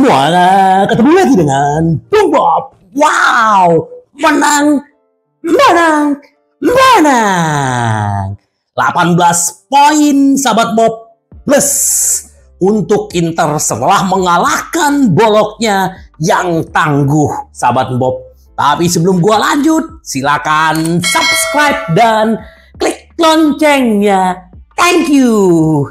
semua, ketemu lagi dengan Bung Bob. Wow, menang. 18 poin sahabat Bob plus untuk Inter setelah mengalahkan Bologna yang tangguh sahabat Bob. Tapi sebelum gua lanjut, silakan subscribe dan klik loncengnya. Thank you.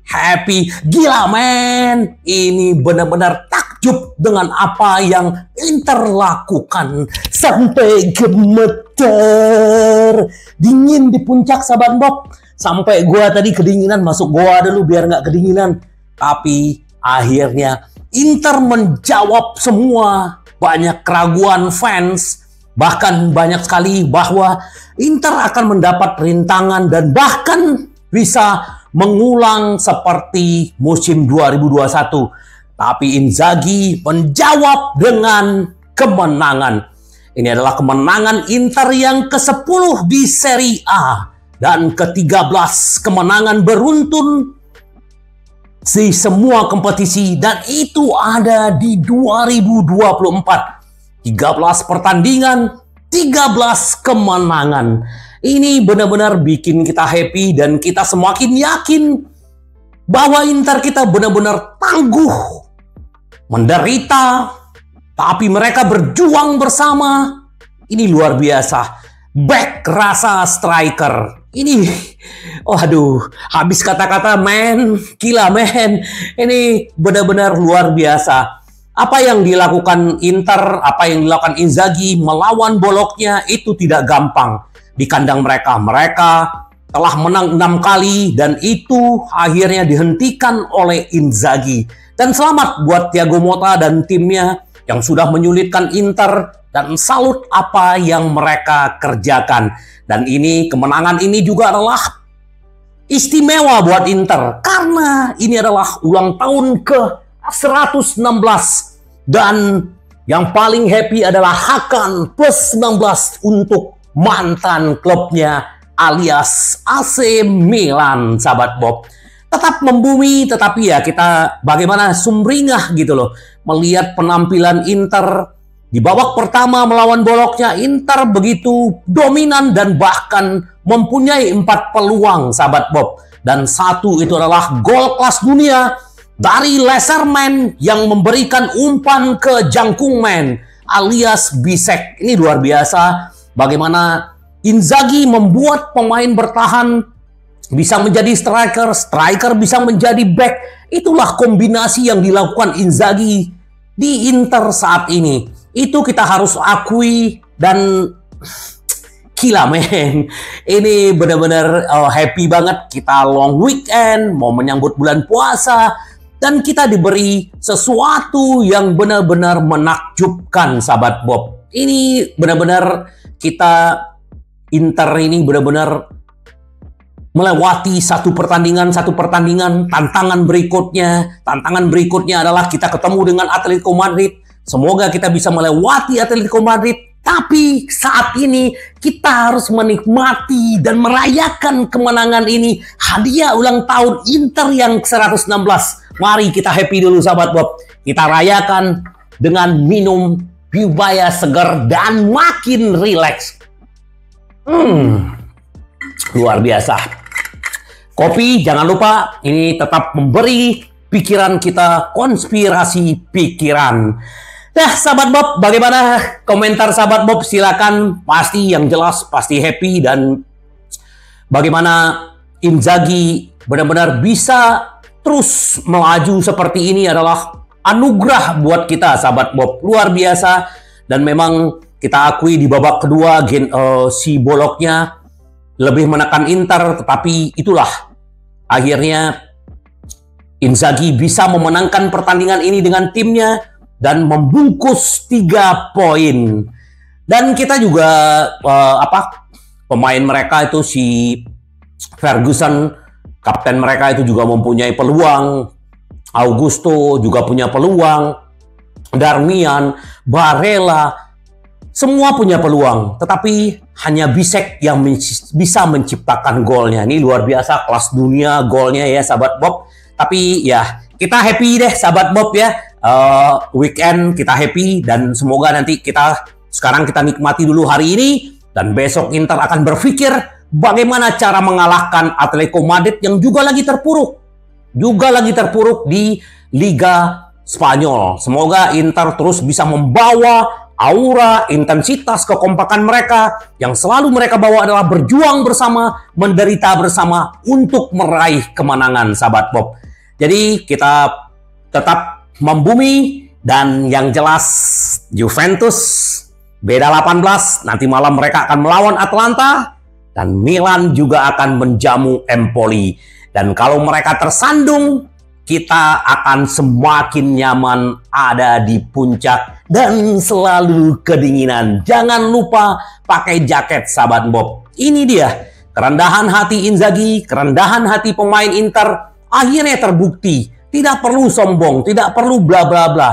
Happy, gila men. Ini benar-benar takjub dengan apa yang Inter lakukan. Sampai gemeter. Dingin di puncak sahabat Bob. Sampai gua tadi kedinginan, masuk gua dulu biar nggak kedinginan. Tapi akhirnya Inter menjawab semua. Banyak keraguan fans. Bahkan banyak sekali bahwa Inter akan mendapat rintangan dan bahkan bisa mengulang seperti musim 2021. Tapi Inzaghi menjawab dengan kemenangan. Ini adalah kemenangan Inter yang ke-10 di Serie A. Dan ke-13 kemenangan beruntun di semua kompetisi. Dan itu ada di 2024. 13 pertandingan, 13 kemenangan. Ini benar-benar bikin kita happy dan kita semakin yakin bahwa Inter kita benar-benar tangguh, menderita, tapi mereka berjuang bersama. Ini luar biasa. Back rasa striker. Ini, waduh, habis kata-kata men, gila men. Ini benar-benar luar biasa. Apa yang dilakukan Inter, apa yang dilakukan Inzaghi melawan Bologna itu tidak gampang. Di kandang mereka telah menang 6 kali dan itu akhirnya dihentikan oleh Inzaghi. Dan selamat buat Thiago Motta dan timnya yang sudah menyulitkan Inter dan salut apa yang mereka kerjakan. Dan ini kemenangan ini juga adalah istimewa buat Inter karena ini adalah ulang tahun ke-116 dan yang paling happy adalah Hakan plus 19 untuk mantan klubnya alias AC Milan sahabat Bob. Tetap membumi, tetapi ya kita bagaimana sumringah gitu loh melihat penampilan Inter di babak pertama melawan Bologna. Inter begitu dominan dan bahkan mempunyai 4 peluang sahabat Bob, dan satu itu adalah gol kelas dunia dari Leserman yang memberikan umpan ke Jangkungman alias Bisek. Ini luar biasa. Bagaimana Inzaghi membuat pemain bertahan bisa menjadi striker, striker bisa menjadi back. Itulah kombinasi yang dilakukan Inzaghi di Inter saat ini. Itu kita harus akui dan gila men. Ini benar-benar happy banget. Kita long weekend, mau menyambut bulan puasa. Dan kita diberi sesuatu yang benar-benar menakjubkan sahabat Bob. Ini benar-benar kita Inter ini benar-benar melewati satu pertandingan, tantangan berikutnya adalah kita ketemu dengan Atletico Madrid. Semoga kita bisa melewati Atletico Madrid, tapi saat ini kita harus menikmati dan merayakan kemenangan ini, hadiah ulang tahun Inter yang ke-116. Mari kita happy dulu sahabat Bob. Kita rayakan dengan minum Bibaya segar dan makin rileks. Luar biasa. Kopi jangan lupa, ini tetap memberi pikiran kita konspirasi pikiran. Nah sahabat Bob, bagaimana komentar sahabat Bob? Silakan, pasti yang jelas pasti happy. Dan bagaimana Inzaghi benar-benar bisa terus melaju seperti ini adalah anugerah buat kita sahabat Bob, luar biasa. Dan memang kita akui di babak kedua si Bologna lebih menekan Inter, tetapi itulah akhirnya Inzaghi bisa memenangkan pertandingan ini dengan timnya dan membungkus 3 poin. Dan kita juga pemain mereka itu si Ferguson, kapten mereka itu juga mempunyai peluang. Augusto juga punya peluang. Darmian, Barella, semua punya peluang. Tetapi hanya Bisek yang bisa menciptakan golnya. Ini luar biasa, kelas dunia golnya ya sahabat Bob. Tapi ya kita happy deh sahabat Bob ya. Weekend kita happy dan semoga nanti sekarang kita nikmati dulu hari ini dan besok Inter akan berpikir bagaimana cara mengalahkan Atletico Madrid yang juga lagi terpuruk di Liga Spanyol. Semoga Inter terus bisa membawa aura, intensitas, kekompakan mereka yang selalu mereka bawa adalah berjuang bersama, menderita bersama untuk meraih kemenangan sahabat Bob. Jadi kita tetap membumi dan yang jelas Juventus beda 18, nanti malam mereka akan melawan Atalanta dan Milan juga akan menjamu Empoli. Dan kalau mereka tersandung, kita akan semakin nyaman ada di puncak dan selalu kedinginan. Jangan lupa pakai jaket sahabat Bob. Ini dia kerendahan hati Inzaghi, kerendahan hati pemain Inter akhirnya terbukti. Tidak perlu sombong, tidak perlu bla bla bla.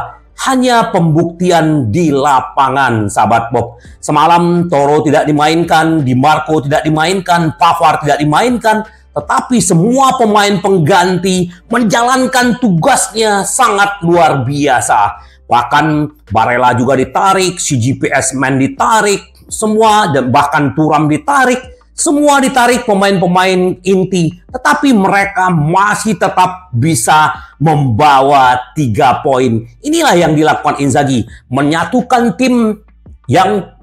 Hanya pembuktian di lapangan, sahabat Bob. Semalam Toro tidak dimainkan, Di Marco tidak dimainkan, Pavard tidak dimainkan. Tetapi semua pemain pengganti menjalankan tugasnya sangat luar biasa. Bahkan Barella juga ditarik, CGPS Man ditarik, semua dan bahkan Thuram ditarik. Semua ditarik pemain-pemain inti, tetapi mereka masih tetap bisa membawa 3 poin. Inilah yang dilakukan Inzaghi, menyatukan tim yang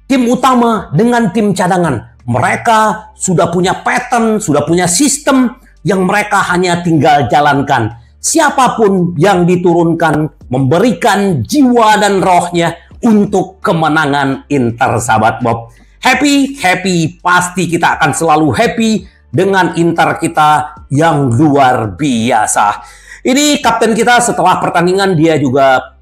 tim utama dengan tim cadangan. Mereka sudah punya pattern, sudah punya sistem yang mereka hanya tinggal jalankan. Siapapun yang diturunkan memberikan jiwa dan rohnya untuk kemenangan Inter sahabat Bob. Happy, pasti kita akan selalu happy dengan Inter kita yang luar biasa. Ini kapten kita setelah pertandingan dia juga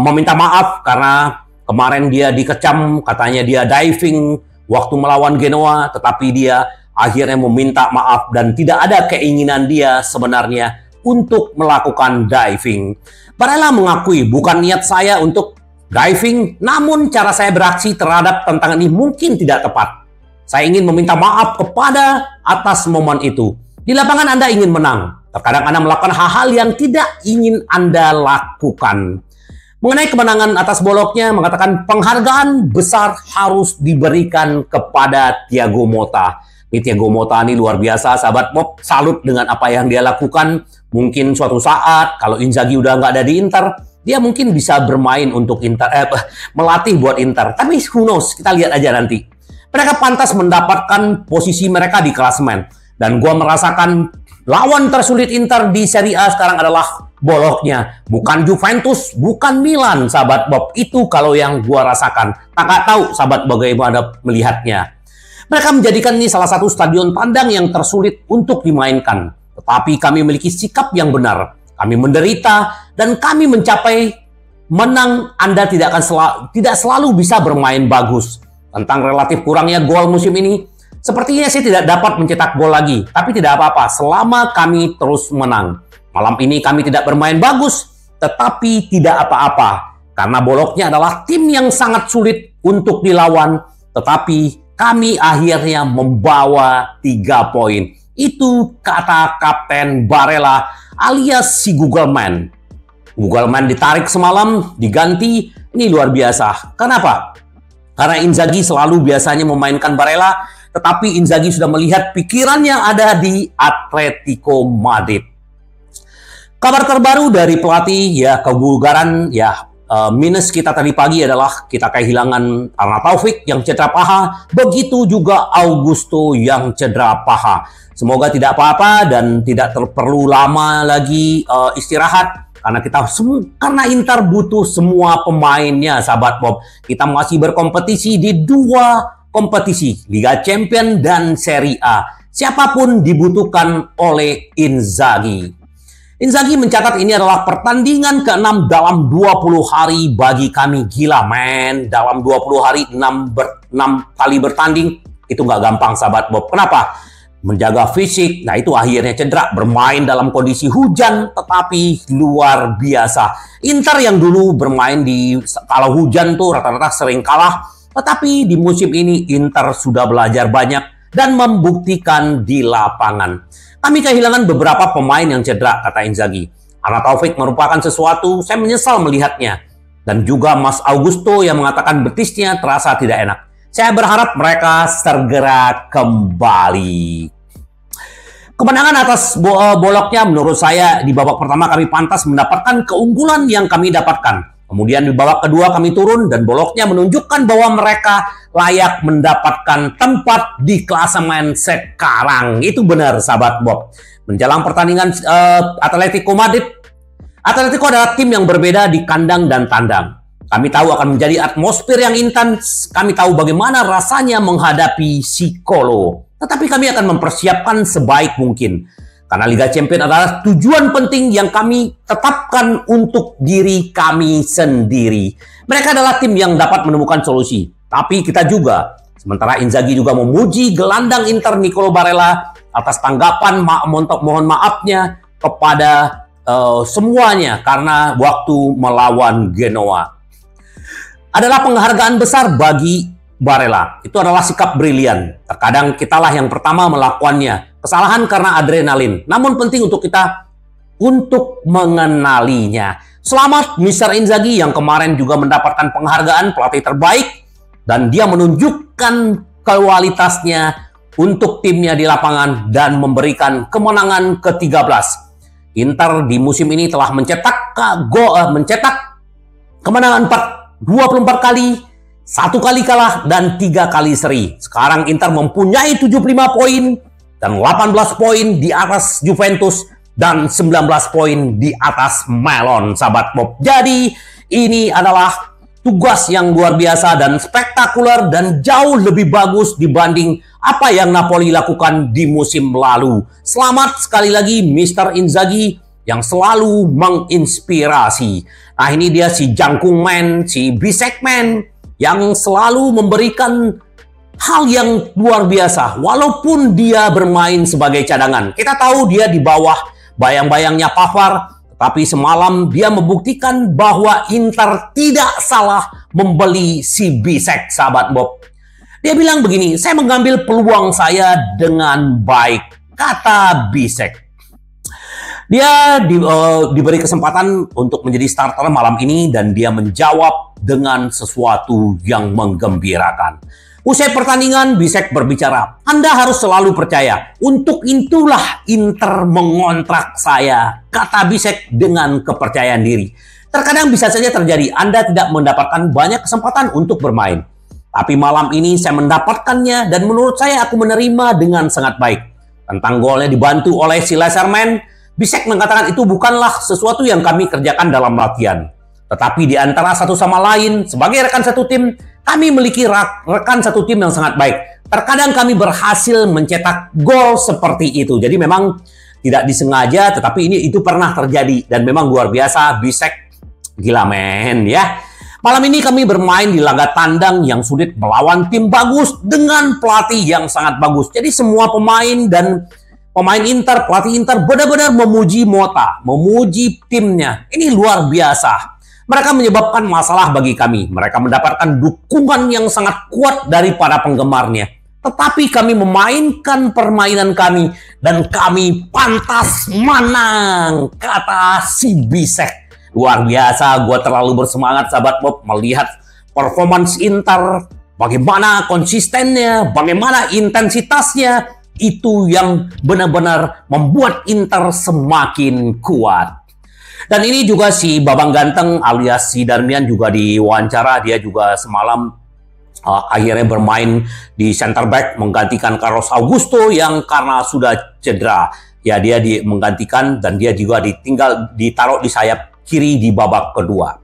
meminta maaf karena kemarin dia dikecam, katanya dia diving waktu melawan Genoa, tetapi dia akhirnya meminta maaf dan tidak ada keinginan dia sebenarnya untuk melakukan diving. Barella mengakui bukan niat saya untuk diving, namun cara saya beraksi terhadap tantangan ini mungkin tidak tepat. Saya ingin meminta maaf kepada atas momen itu. Di lapangan Anda ingin menang. Terkadang Anda melakukan hal-hal yang tidak ingin Anda lakukan. Mengenai kemenangan atas Bologna, mengatakan penghargaan besar harus diberikan kepada Thiago Motta. Ini Thiago Motta ini luar biasa, sahabat Bob. Salut dengan apa yang dia lakukan. Mungkin suatu saat, kalau Inzaghi udah nggak ada di Inter, dia mungkin bisa bermain untuk Inter, melatih buat Inter. Tapi who knows, kita lihat aja nanti. Mereka pantas mendapatkan posisi mereka di klasemen. Dan gua merasakan lawan tersulit Inter di Serie A sekarang adalah Bologna. Bukan Juventus, bukan Milan, sahabat Bob. Itu kalau yang gua rasakan. Tak tahu sahabat bagaimana melihatnya. Mereka menjadikan ini salah satu stadion tandang yang tersulit untuk dimainkan. Tetapi kami memiliki sikap yang benar. Kami menderita dan kami mencapai menang. Anda tidak selalu bisa bermain bagus. Tentang relatif kurangnya gol musim ini, sepertinya saya tidak dapat mencetak gol lagi. Tapi tidak apa-apa selama kami terus menang. Malam ini kami tidak bermain bagus, tetapi tidak apa-apa. Karena Bologna adalah tim yang sangat sulit untuk dilawan. Tetapi kami akhirnya membawa 3 poin. Itu kata Kapten Barella alias si Google Man. Google Man ditarik semalam, diganti. Ini luar biasa. Kenapa? Karena Inzaghi selalu biasanya memainkan Barella, tetapi Inzaghi sudah melihat pikirannya ada di Atletico Madrid. Kabar terbaru dari pelatih, ya kebugaran, ya minus kita tadi pagi adalah kita kehilangan Arna Taufik yang cedera paha, begitu juga Augusto yang cedera paha. Semoga tidak apa-apa dan tidak perlu lama lagi istirahat karena Inter butuh semua pemainnya, sahabat Bob. Kita masih berkompetisi di 2 kompetisi, Liga Champions dan Serie A. Siapapun dibutuhkan oleh Inzaghi. Inzaghi mencatat ini adalah pertandingan ke-6 dalam 20 hari bagi kami. Gila, men. Dalam 20 hari 6 kali bertanding, itu nggak gampang, sahabat Bob. Kenapa? Menjaga fisik, nah itu akhirnya cedera, bermain dalam kondisi hujan, tetapi luar biasa. Inter yang dulu bermain kalau hujan tuh rata-rata sering kalah, tetapi di musim ini Inter sudah belajar banyak dan membuktikan di lapangan. Kami kehilangan beberapa pemain yang cedera, kata Inzaghi. Arna Taufik merupakan sesuatu, saya menyesal melihatnya. Dan juga Mas Augusto yang mengatakan betisnya terasa tidak enak. Saya berharap mereka segera kembali. Kemenangan atas Bologna menurut saya di babak pertama kami pantas mendapatkan keunggulan yang kami dapatkan. Kemudian di babak kedua kami turun dan Bologna menunjukkan bahwa mereka layak mendapatkan tempat di klasemen sekarang. Itu benar sahabat Bob. Menjelang pertandingan Atletico Madrid, Atletico adalah tim yang berbeda di kandang dan tandang. Kami tahu akan menjadi atmosfer yang intens. Kami tahu bagaimana rasanya menghadapi si Colo. Tetapi kami akan mempersiapkan sebaik mungkin. Karena Liga Champions adalah tujuan penting yang kami tetapkan untuk diri kami sendiri. Mereka adalah tim yang dapat menemukan solusi. Tapi kita juga, sementara Inzaghi juga memuji gelandang Inter Nicolo Barella atas tanggapan mohon maafnya kepada semuanya karena waktu melawan Genoa. Adalah penghargaan besar bagi Barella. Itu adalah sikap brilian. Terkadang kitalah yang pertama melakukannya. Kesalahan karena adrenalin. Namun penting untuk kita untuk mengenalinya. Selamat Mr. Inzaghi yang kemarin juga mendapatkan penghargaan pelatih terbaik. Dan dia menunjukkan kualitasnya untuk timnya di lapangan dan memberikan kemenangan ke-13. Inter di musim ini telah mencetak kemenangan 24 kali. 1 kali kalah dan 3 kali seri. Sekarang Inter mempunyai 75 poin dan 18 poin di atas Juventus dan 19 poin di atas Milan, sahabat Bob. Jadi ini adalah tugas yang luar biasa dan spektakuler dan jauh lebih bagus dibanding apa yang Napoli lakukan di musim lalu. Selamat sekali lagi Mr. Inzaghi yang selalu menginspirasi. Nah ini dia si Jangkung Man, si Bisek Man, yang selalu memberikan hal yang luar biasa walaupun dia bermain sebagai cadangan. Kita tahu dia di bawah bayang-bayangnya Pavard, tapi semalam dia membuktikan bahwa Inter tidak salah membeli si Bisek, sahabat Bob. Dia bilang begini, saya mengambil peluang saya dengan baik, kata Bisek. Dia diberi kesempatan untuk menjadi starter malam ini dan dia menjawab dengan sesuatu yang menggembirakan. Usai pertandingan, Bisek berbicara, Anda harus selalu percaya, untuk itulah Inter mengontrak saya, kata Bisek dengan kepercayaan diri. Terkadang bisa saja terjadi Anda tidak mendapatkan banyak kesempatan untuk bermain. Tapi malam ini saya mendapatkannya dan menurut saya aku menerima dengan sangat baik. Tentang golnya dibantu oleh si Laserman, Bisek mengatakan itu bukanlah sesuatu yang kami kerjakan dalam latihan. Tetapi di antara satu sama lain, sebagai rekan satu tim, kami memiliki rekan satu tim yang sangat baik. Terkadang kami berhasil mencetak gol seperti itu. Jadi memang tidak disengaja, tetapi itu pernah terjadi. Dan memang luar biasa, Bisek gila men ya. Malam ini kami bermain di laga tandang yang sulit melawan tim bagus dengan pelatih yang sangat bagus. Jadi semua pemain dan pemain Inter, pelatih Inter benar-benar memuji Mota, memuji timnya. Ini luar biasa. Mereka menyebabkan masalah bagi kami. Mereka mendapatkan dukungan yang sangat kuat dari para penggemarnya. Tetapi kami memainkan permainan kami dan kami pantas menang, kata si Bisek. Luar biasa, gue terlalu bersemangat sahabat Bob melihat performance Inter. Bagaimana konsistennya, bagaimana intensitasnya. Itu yang benar-benar membuat Inter semakin kuat. Dan ini juga si Babang Ganteng alias si Darmian juga diwawancara. Dia juga semalam akhirnya bermain di center back menggantikan Carlos Augusto yang karena sudah cedera. Ya dia menggantikan dan dia juga ditaruh di sayap kiri di babak kedua.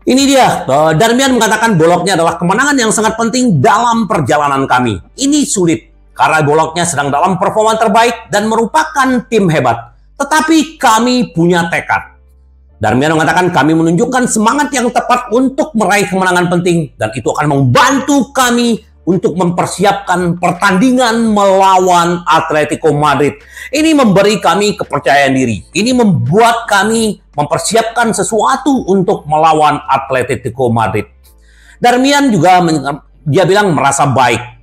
Ini dia, Darmian mengatakan Bologna adalah kemenangan yang sangat penting dalam perjalanan kami. Ini sulit. Karena Bologna sedang dalam performa terbaik dan merupakan tim hebat. Tetapi kami punya tekad. Darmian mengatakan kami menunjukkan semangat yang tepat untuk meraih kemenangan penting. Dan itu akan membantu kami untuk mempersiapkan pertandingan melawan Atletico Madrid. Ini memberi kami kepercayaan diri. Ini membuat kami mempersiapkan sesuatu untuk melawan Atletico Madrid. Darmian juga dia bilang merasa baik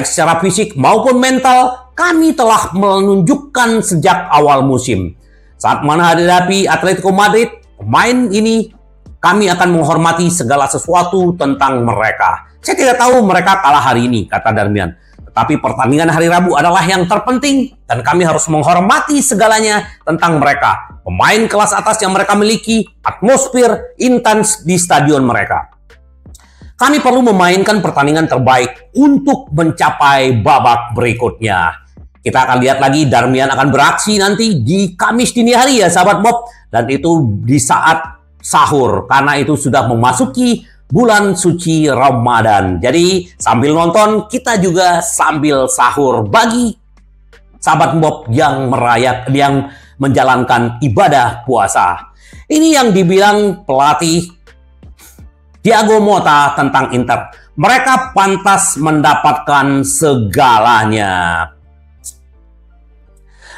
secara fisik maupun mental, kami telah menunjukkan sejak awal musim. Saat menghadapi Atletico Madrid, pemain ini kami akan menghormati segala sesuatu tentang mereka. Saya tidak tahu mereka kalah hari ini, kata Darmian. Tetapi pertandingan hari Rabu adalah yang terpenting dan kami harus menghormati segalanya tentang mereka. Pemain kelas atas yang mereka miliki, atmosfer intens di stadion mereka. Kami perlu memainkan pertandingan terbaik untuk mencapai babak berikutnya. Kita akan lihat lagi Darmian akan beraksi nanti di Kamis dini hari ya sahabat Bob. Dan itu di saat sahur karena itu sudah memasuki bulan suci Ramadan. Jadi sambil nonton kita juga sambil sahur bagi sahabat Bob yang menjalankan ibadah puasa. Ini yang dibilang pelatih Thiago Motta tentang Inter. Mereka pantas mendapatkan segalanya.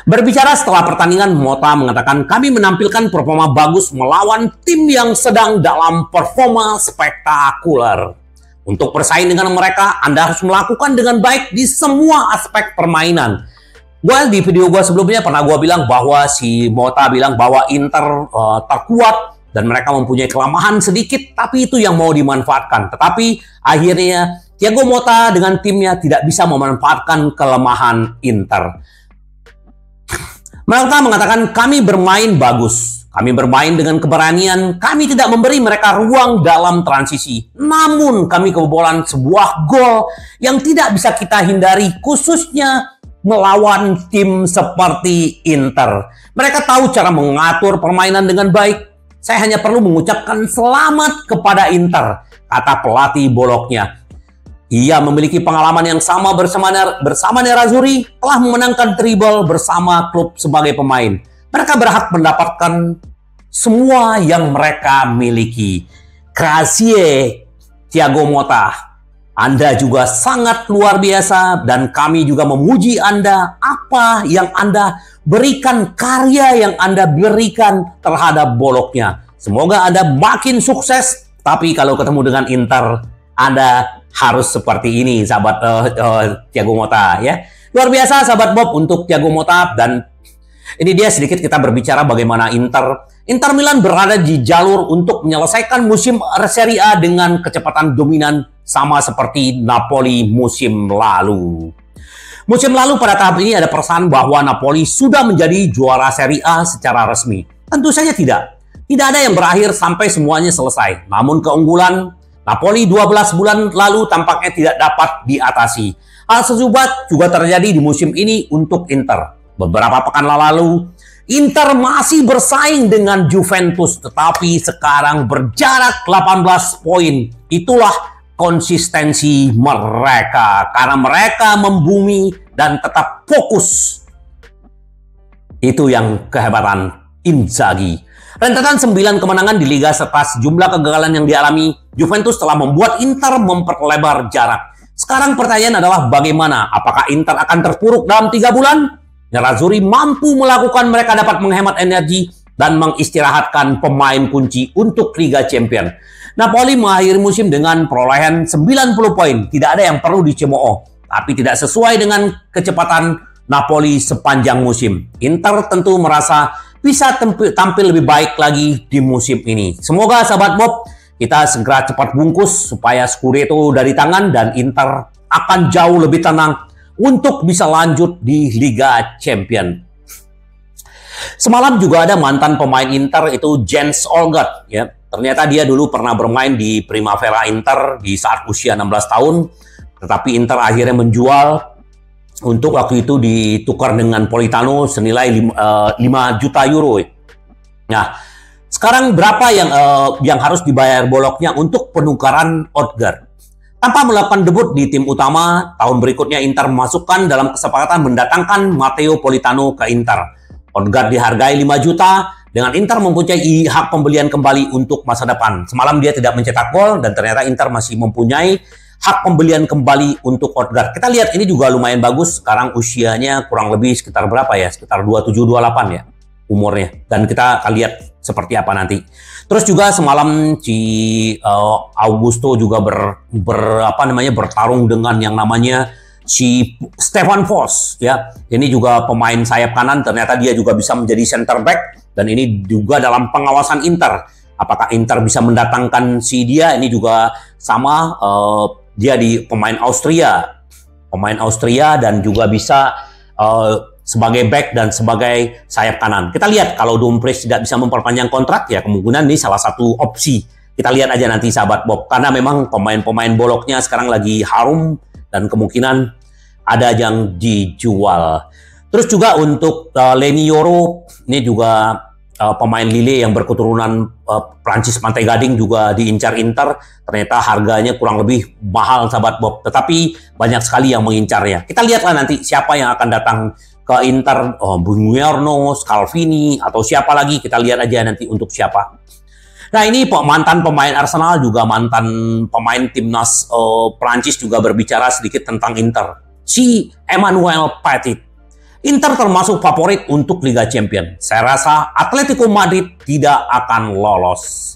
Berbicara setelah pertandingan, Motta mengatakan kami menampilkan performa bagus melawan tim yang sedang dalam performa spektakuler. Untuk bersaing dengan mereka, Anda harus melakukan dengan baik di semua aspek permainan. Di video gue sebelumnya pernah gue bilang bahwa si Motta bilang bahwa Inter terkuat dan mereka mempunyai kelemahan sedikit, tapi itu yang mau dimanfaatkan. Tetapi akhirnya Thiago Motta dengan timnya tidak bisa memanfaatkan kelemahan Inter. Mereka mengatakan kami bermain bagus, kami bermain dengan keberanian, kami tidak memberi mereka ruang dalam transisi. Namun kami kebobolan sebuah gol yang tidak bisa kita hindari, khususnya melawan tim seperti Inter. Mereka tahu cara mengatur permainan dengan baik. Saya hanya perlu mengucapkan selamat kepada Inter, kata pelatih boloknya. Ia memiliki pengalaman yang sama bersama Nerazzurri, telah memenangkan treble bersama klub sebagai pemain. Mereka berhak mendapatkan semua yang mereka miliki. Grazie, Thiago Motta. Anda juga sangat luar biasa dan kami juga memuji Anda. Apa yang Anda berikan, karya yang Anda berikan terhadap boloknya. Semoga Anda makin sukses, tapi kalau ketemu dengan Inter, Anda harus seperti ini, sahabat Thiago Motta ya. Luar biasa sahabat Bob untuk Thiago Motta. Dan ini dia sedikit kita berbicara bagaimana Inter Milan berada di jalur untuk menyelesaikan musim Serie A dengan kecepatan dominan sama seperti Napoli musim lalu. Musim lalu pada tahap ini ada perasaan bahwa Napoli sudah menjadi juara Serie A secara resmi. Tentu saja tidak. Tidak ada yang berakhir sampai semuanya selesai. Namun keunggulan Napoli 12 bulan lalu tampaknya tidak dapat diatasi. Hal serupa juga terjadi di musim ini untuk Inter. Beberapa pekan lalu, Inter masih bersaing dengan Juventus, tetapi sekarang berjarak 18 poin. Itulah konsistensi mereka, karena mereka membumi dan tetap fokus. Itu yang kehebatan Inzaghi. Rentetan 9 kemenangan di Liga serta sejumlah kegagalan yang dialami, Juventus telah membuat Inter memperlebar jarak. Sekarang pertanyaan adalah bagaimana? Apakah Inter akan terpuruk dalam 3 bulan? Nerazzurri mampu melakukan mereka dapat menghemat energi dan mengistirahatkan pemain kunci untuk Liga Champions. Napoli mengakhiri musim dengan perolehan 90 poin. Tidak ada yang perlu dicemooh, tapi tidak sesuai dengan kecepatan Napoli sepanjang musim. Inter tentu merasa bisa tampil lebih baik lagi di musim ini. Semoga sahabat Bob kita segera cepat bungkus supaya Scudetto dari tangan dan Inter akan jauh lebih tenang untuk bisa lanjut di Liga Champions. Semalam juga ada mantan pemain Inter itu Jens Olgert ya. Ternyata dia dulu pernah bermain di Primavera Inter di saat usia 16 tahun, tetapi Inter akhirnya menjual. Untuk waktu itu ditukar dengan Politano senilai 5 juta euro. Nah, sekarang berapa yang harus dibayar boloknya untuk penukaran Odgaard? Tanpa melakukan debut di tim utama, tahun berikutnya Inter memasukkan dalam kesepakatan mendatangkan Matteo Politano ke Inter. Odgaard dihargai 5 juta, dengan Inter mempunyai hak pembelian kembali untuk masa depan. Semalam dia tidak mencetak gol dan ternyata Inter masih mempunyai hak pembelian kembali untuk Odgaard. Kita lihat ini juga lumayan bagus. Sekarang usianya kurang lebih sekitar berapa ya? Sekitar 27-28 ya umurnya. Dan kita akan lihat seperti apa nanti. Terus juga semalam si Augusto juga bertarung dengan yang namanya si Stefan Vos ya. Ini juga pemain sayap kanan, ternyata dia juga bisa menjadi center back dan ini juga dalam pengawasan Inter. Apakah Inter bisa mendatangkan si dia? Ini juga sama, dia di pemain Austria dan juga bisa sebagai back dan sebagai sayap kanan. Kita lihat kalau Dumfries tidak bisa memperpanjang kontrak, ya kemungkinan ini salah satu opsi. Kita lihat aja nanti sahabat Bob, karena memang pemain-pemain boloknya sekarang lagi harum dan kemungkinan ada yang dijual. Terus juga untuk Leny Yoro, ini juga pemain Lille yang berketurunan Prancis Pantai Gading juga diincar Inter. Ternyata harganya kurang lebih mahal sahabat Bob, tetapi banyak sekali yang mengincarnya. Kita lihatlah nanti siapa yang akan datang ke Inter, Buongiorno, Scalvini, atau siapa lagi. Kita lihat aja nanti untuk siapa. Nah ini mantan pemain Arsenal juga mantan pemain timnas Prancis juga berbicara sedikit tentang Inter. Si Emmanuel Petit. Inter termasuk favorit untuk Liga Champions. Saya rasa Atletico Madrid tidak akan lolos.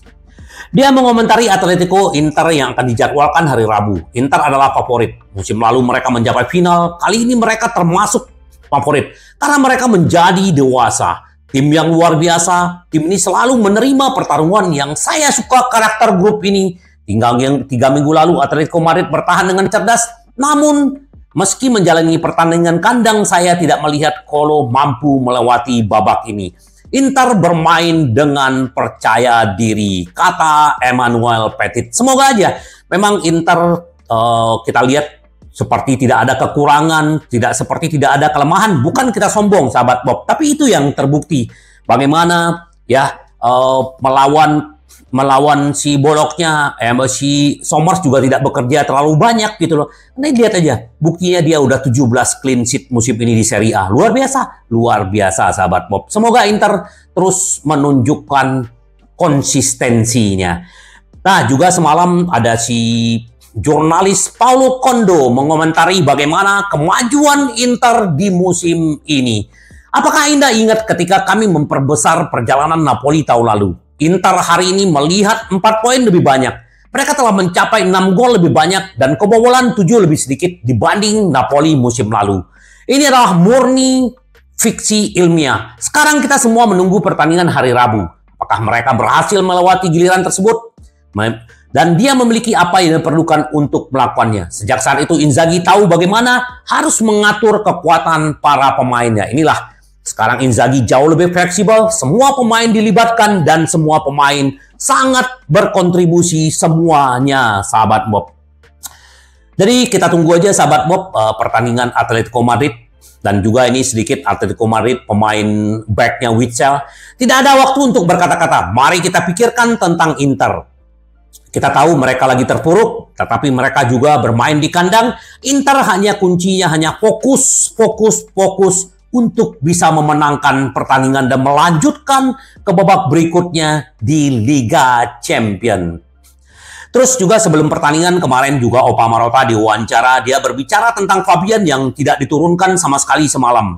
Dia mengomentari Atletico Inter yang akan dijadwalkan hari Rabu. Inter adalah favorit. Musim lalu mereka mencapai final. Kali ini mereka termasuk favorit karena mereka menjadi dewasa. Tim yang luar biasa. Tim ini selalu menerima pertarungan yang saya suka karakter grup ini. Tinggal yang 3 minggu lalu Atletico Madrid bertahan dengan cerdas. Namun meski menjalani pertandingan kandang, saya tidak melihat Colo mampu melewati babak ini. Inter bermain dengan percaya diri, kata Emmanuel Petit. Semoga aja. Memang Inter kita lihat seperti tidak ada kekurangan, seperti tidak ada kelemahan. Bukan kita sombong, sahabat Bob. Tapi itu yang terbukti. Bagaimana ya melawan si boloknya, si Somers juga tidak bekerja terlalu banyak gitu loh. Nah, lihat aja, buktinya dia udah 17 clean sheet musim ini di Serie A. Luar biasa sahabat Bob. Semoga Inter terus menunjukkan konsistensinya. Nah, juga semalam ada si jurnalis Paulo Condo mengomentari bagaimana kemajuan Inter di musim ini. Apakah Anda ingat ketika kami memperbesar perjalanan Napoli tahun lalu? Inter hari ini melihat 4 poin lebih banyak. Mereka telah mencapai 6 gol lebih banyak dan kebobolan 7 lebih sedikit dibanding Napoli musim lalu. Ini adalah murni fiksi ilmiah. Sekarang kita semua menunggu pertandingan hari Rabu. Apakah mereka berhasil melewati giliran tersebut? Dan dia memiliki apa yang diperlukan untuk melakukannya. Sejak saat itu Inzaghi tahu bagaimana harus mengatur kekuatan para pemainnya. Inilah sekarang Inzaghi jauh lebih fleksibel, semua pemain dilibatkan dan semua pemain sangat berkontribusi semuanya, sahabat Bob. Jadi kita tunggu aja sahabat Bob pertandingan Atletico Madrid dan juga ini sedikit Atletico Madrid pemain backnya Witsel. Tidak ada waktu untuk berkata-kata. Mari kita pikirkan tentang Inter. Kita tahu mereka lagi terpuruk, tetapi mereka juga bermain di kandang. Inter kuncinya hanya fokus untuk bisa memenangkan pertandingan dan melanjutkan ke babak berikutnya di Liga Champions. Terus juga sebelum pertandingan kemarin juga Opa Marotta diwawancara, dia berbicara tentang Fabian yang tidak diturunkan sama sekali semalam.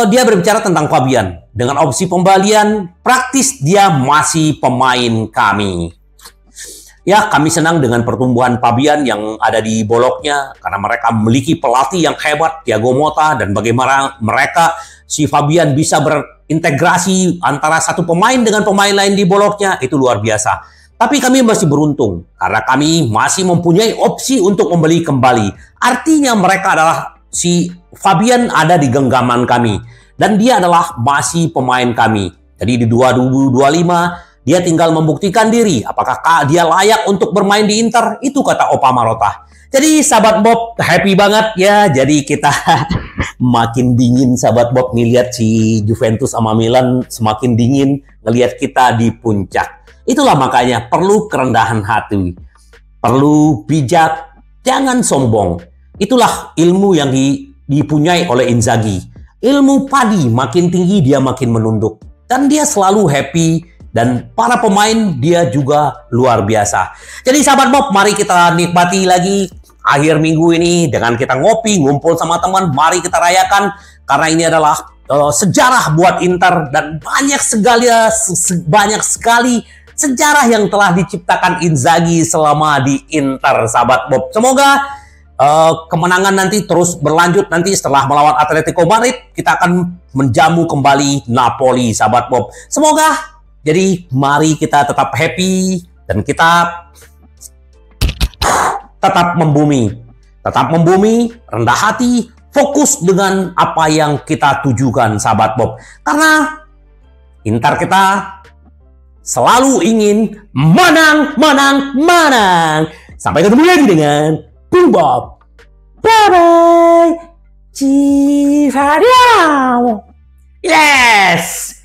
Dia berbicara tentang Fabian. Dengan opsi pembelian, praktis dia masih pemain kami. Ya, kami senang dengan pertumbuhan Fabian yang ada di boloknya karena mereka memiliki pelatih yang hebat, Thiago Motta, dan bagaimana si Fabian bisa berintegrasi antara satu pemain dengan pemain lain di boloknya, itu luar biasa. Tapi kami masih beruntung karena kami masih mempunyai opsi untuk membeli kembali. Artinya mereka adalah si Fabian ada di genggaman kami dan dia adalah masih pemain kami. Jadi di 2025 dia tinggal membuktikan diri, apakah dia layak untuk bermain di Inter, itu kata Opa Marotta. Jadi sahabat Bob, happy banget ya, jadi kita makin dingin sahabat Bob ngelihat si Juventus sama Milan semakin dingin, ngelihat kita di puncak. Itulah makanya perlu kerendahan hati, perlu bijak, jangan sombong. Itulah ilmu yang dipunyai oleh Inzaghi. Ilmu padi makin tinggi dia makin menunduk. Dan dia selalu happy. Dan para pemain dia juga luar biasa. Jadi sahabat Bob, mari kita nikmati lagi akhir minggu ini dengan kita ngopi, ngumpul sama teman. Mari kita rayakan karena ini adalah sejarah buat Inter dan banyak sekali sejarah yang telah diciptakan Inzaghi selama di Inter, sahabat Bob. Semoga kemenangan nanti terus berlanjut. Nanti setelah melawan Atletico Madrid, kita akan menjamu kembali Napoli, sahabat Bob. Semoga. Jadi mari kita tetap happy dan kita tetap membumi, rendah hati, fokus dengan apa yang kita tujukan, sahabat Bob. Karena Inter kita selalu ingin menang. Sampai ketemu lagi dengan Bung Bob. Bye-bye. Cifadiao. Yes.